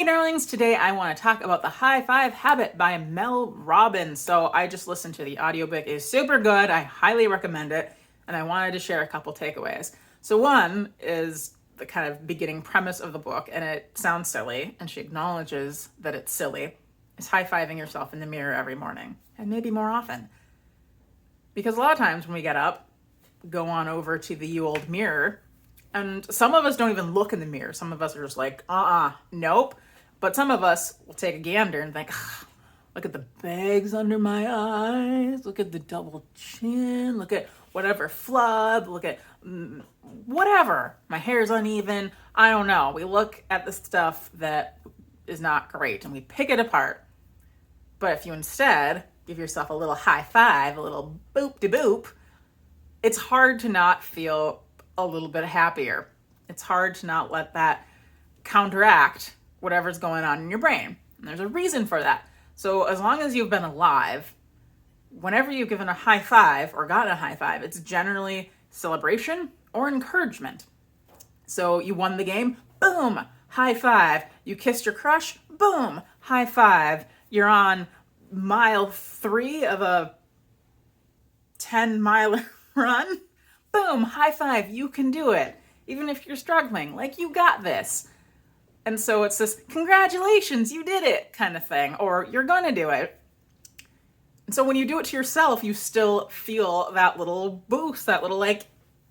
Hey darlings, today I want to talk about The High Five Habit by Mel Robbins. So I just listened to the audiobook. It's super good. I highly recommend it. And I wanted to share a couple takeaways. So one is the kind of beginning premise of the book, and it sounds silly, and she acknowledges that it's silly, is high-fiving yourself in the mirror every morning, and maybe more often. Because a lot of times when we get up, go on over to the old mirror, and some of us don't even look in the mirror. Some of us are just like, nope. But some of us will take a gander and think, look at the bags under my eyes, look at the double chin, look at whatever flub, look at whatever. My hair's uneven. I don't know. We look at the stuff that is not great and we pick it apart. But if you instead give yourself a little high five, a little boop de boop, it's hard to not feel a little bit happier. It's hard to not let that counteract whatever's going on in your brain. And there's a reason for that. So as long as you've been alive, whenever you've given a high five or gotten a high five, it's generally celebration or encouragement. So you won the game, boom, high five. You kissed your crush, boom, high five. You're on mile 3 of a 10-mile run, boom, high five. You can do it. Even if you're struggling, like you got this. And so it's this, congratulations, you did it kind of thing, or you're gonna do it. And so when you do it to yourself, you still feel that little boost, that little like,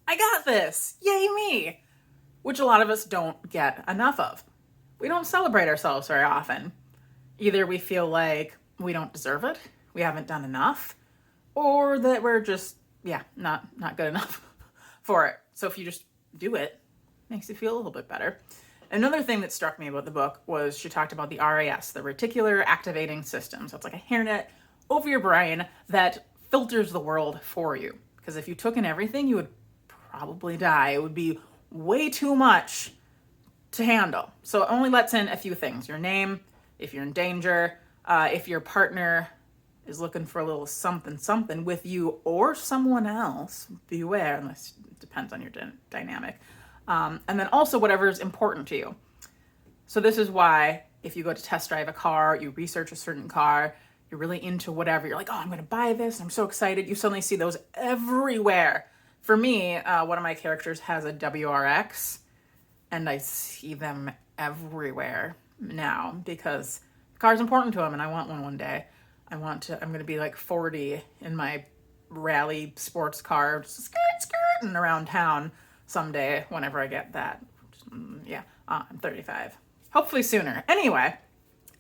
I got this, yay me, which a lot of us don't get enough of. We don't celebrate ourselves very often. Either we feel like we don't deserve it, we haven't done enough, or that we're just, not good enough for it. So if you just do it, it makes you feel a little bit better. Another thing that struck me about the book was she talked about the RAS, the reticular activating system. So it's like a hairnet over your brain that filters the world for you. Because if you took in everything, you would probably die. It would be way too much to handle. So it only lets in a few things. Your name, if you're in danger, if your partner is looking for a little something with you or someone else, beware, unless it depends on your dynamic. And then also whatever is important to you. So this is why if you go to test drive a car, you research a certain car, you're really into whatever, you're like, oh, I'm going to buy this, I'm so excited. You suddenly see those everywhere. For me, one of my characters has a WRX, and I see them everywhere now because the car's important to him, and I want one day. I'm going to be like 40 in my rally sports car, just skirting around town someday whenever I get that. I'm 35. Hopefully sooner. Anyway,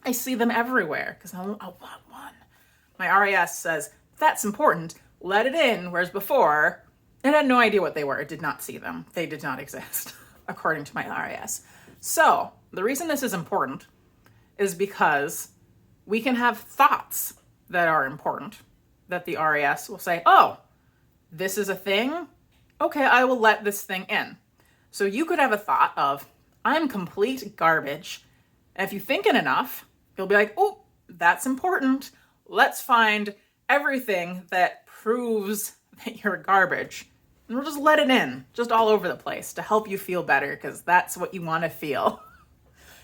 I see them everywhere because I want one. My RAS says, that's important, let it in, whereas before, it had no idea what they were. It did not see them. They did not exist, according to my RAS. So, the reason this is important is because we can have thoughts that are important, that the RAS will say, oh, this is a thing? Okay, I will let this thing in. So you could have a thought of, I'm complete garbage. And if you think it enough, you'll be like, oh, that's important. Let's find everything that proves that you're garbage. And we'll just let it in, just all over the place to help you feel better, because that's what you want to feel.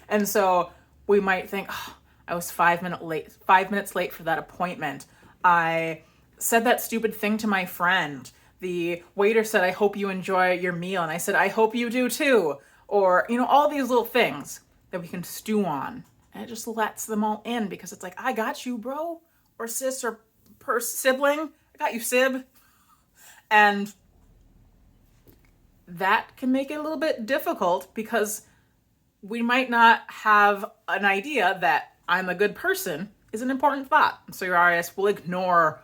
And so we might think, oh, I was 5 minutes late for that appointment. I said that stupid thing to my friend. The waiter said, I hope you enjoy your meal. And I said, I hope you do too. Or, all these little things that we can stew on. And it just lets them all in because it's like, I got you, bro. Or sis or sibling. I got you, sib. And that can make it a little bit difficult because we might not have an idea that I'm a good person is an important thought. So your RAS will ignore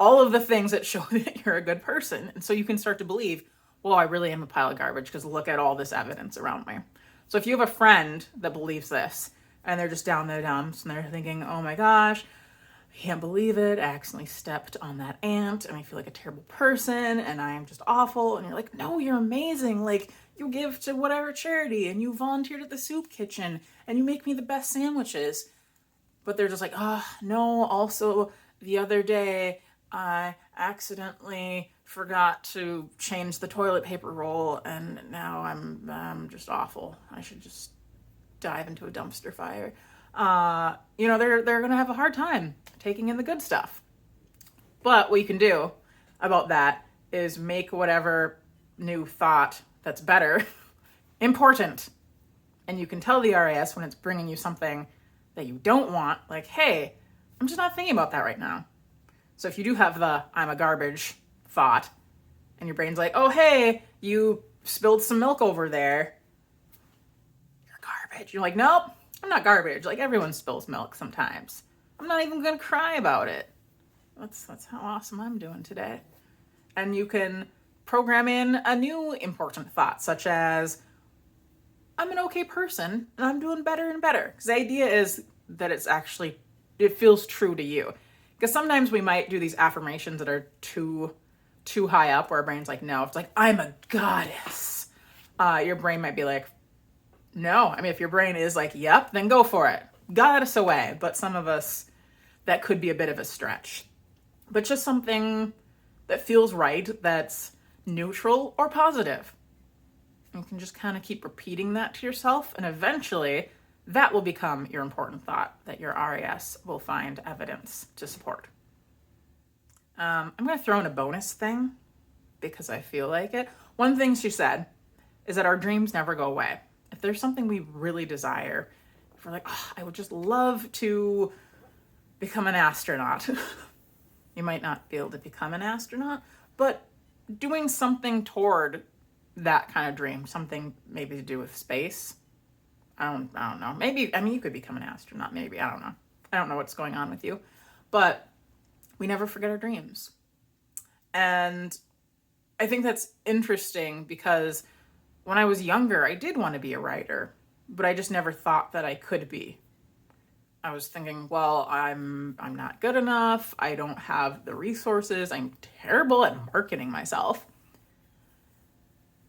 all of the things that show that you're a good person. And so you can start to believe, well, I really am a pile of garbage because look at all this evidence around me. So if you have a friend that believes this and they're just down in the dumps and they're thinking, oh my gosh, I can't believe it, I accidentally stepped on that ant and I feel like a terrible person and I'm just awful. And you're like, no, you're amazing. Like, you give to whatever charity and you volunteered at the soup kitchen and you make me the best sandwiches. But they're just like, oh, no, also the other day I accidentally forgot to change the toilet paper roll and now I'm just awful. I should just dive into a dumpster fire. They're going to have a hard time taking in the good stuff. But what you can do about that is make whatever new thought that's better important. And you can tell the RAS when it's bringing you something that you don't want, like, hey, I'm just not thinking about that right now. So if you do have the I'm a garbage thought, and your brain's like, oh, hey, you spilled some milk over there, you're garbage. You're like, nope, I'm not garbage. Like, everyone spills milk sometimes. I'm not even going to cry about it. That's how awesome I'm doing today. And you can program in a new important thought, such as, I'm an okay person and I'm doing better and better. Because the idea is that it feels true to you. Because sometimes we might do these affirmations that are too high up where our brain's like, no. It's like, I'm a goddess. Your brain might be like, no. I mean, if your brain is like, yep, then go for it. Goddess away. But some of us, that could be a bit of a stretch. But just something that feels right, that's neutral or positive. You can just kind of keep repeating that to yourself, and eventually that will become your important thought that your RAS will find evidence to support. I'm going to throw in a bonus thing because I feel like it. One thing she said is that our dreams never go away. If there's something we really desire, if we're like, oh, I would just love to become an astronaut. You might not be able to become an astronaut, but doing something toward that kind of dream, something maybe to do with space. I don't know. Maybe, I mean, you could become an astronaut, maybe. I don't know. I don't know what's going on with you. But we never forget our dreams. And I think that's interesting because when I was younger, I did want to be a writer, but I just never thought that I could be. I was thinking, well, I'm not good enough. I don't have the resources. I'm terrible at marketing myself.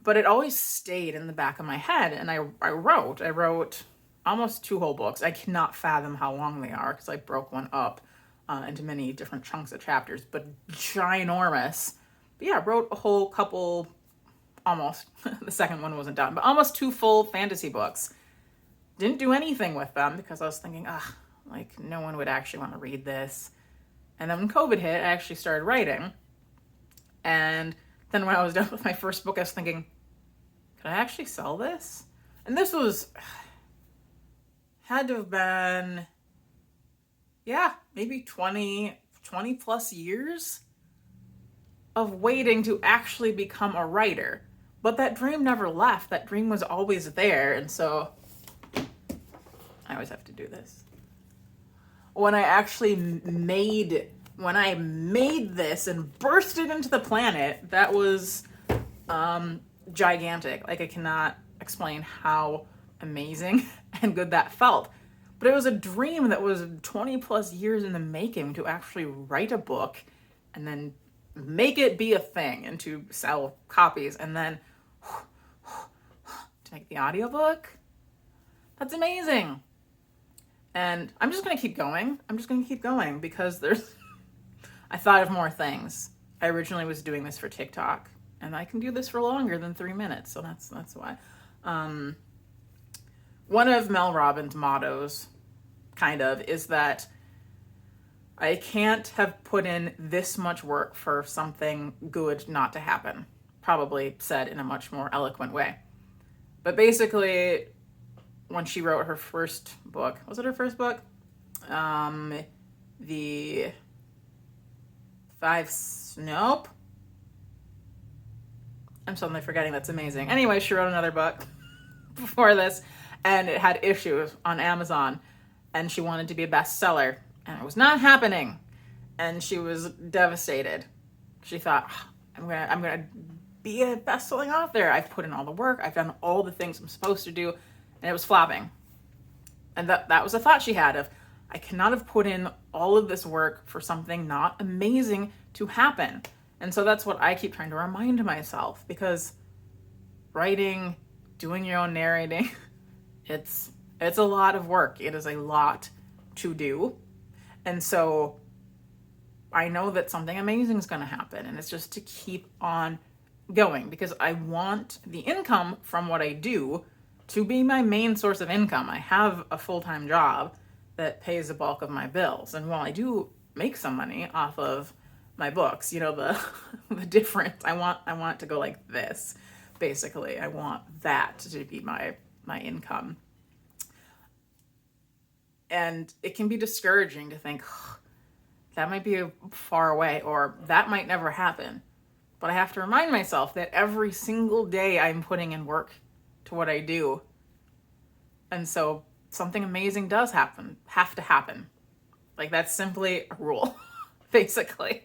But it always stayed in the back of my head. And I wrote almost 2 whole books. I cannot fathom how long they are because I broke one up into many different chunks of chapters, but ginormous. But yeah, I wrote a whole couple, almost, the second one wasn't done, but almost 2 full fantasy books. Didn't do anything with them because I was thinking, like no one would actually want to read this. And then when COVID hit, I actually started writing. And then when I was done with my first book, I was thinking, could I actually sell this? And this had to have been, maybe 20 plus years of waiting to actually become a writer. But that dream never left. That dream was always there. And so I always have to do this. When I made this and burst it into the planet, that was gigantic. Like, I cannot explain how amazing and good that felt. But it was a dream that was 20 plus years in the making to actually write a book and then make it be a thing and to sell copies and then to make the audiobook. That's amazing. And I'm just going to keep going. Because I thought of more things. I originally was doing this for TikTok, and I can do this for longer than 3 minutes, so that's why. One of Mel Robbins' mottos, kind of, is that I can't have put in this much work for something good not to happen. Probably said in a much more eloquent way. But basically, when she wrote her first book, was it her first book? The 5, nope. I'm suddenly forgetting. That's amazing. Anyway, she wrote another book before this, and it had issues on Amazon, and she wanted to be a bestseller, and it was not happening, and she was devastated. She thought, I'm gonna be a best-selling author. I've put in all the work. I've done all the things I'm supposed to do, and it was flopping. And that was a thought she had of, I cannot have put in all of this work for something not amazing to happen. And so that's what I keep trying to remind myself, because writing, doing your own narrating, it's a lot of work. It is a lot to do. And so I know that something amazing is going to happen, and it's just to keep on going, because I want the income from what I do to be my main source of income. I have a full-time job that pays the bulk of my bills. And while I do make some money off of my books, you know, the difference, I want it to go like this. Basically, I want that to be my income. And it can be discouraging to think, that might be far away, or that might never happen. But I have to remind myself that every single day I'm putting in work to what I do. And so something amazing does have to happen. Like, that's simply a rule, basically.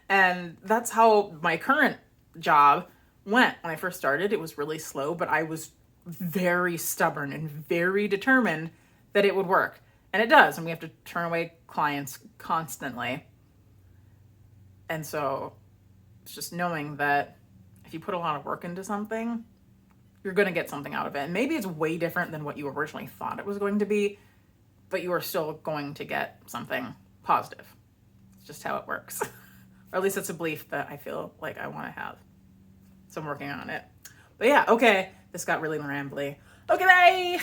And that's how my current job went. When I first started, it was really slow, but I was very stubborn and very determined that it would work. And it does. And we have to turn away clients constantly. And so it's just knowing that if you put a lot of work into something, you're going to get something out of it. And maybe it's way different than what you originally thought it was going to be, but you are still going to get something positive. It's just how it works. Or at least it's a belief that I feel like I want to have. So I'm working on it. But yeah, okay. This got really rambly. Okay, bye!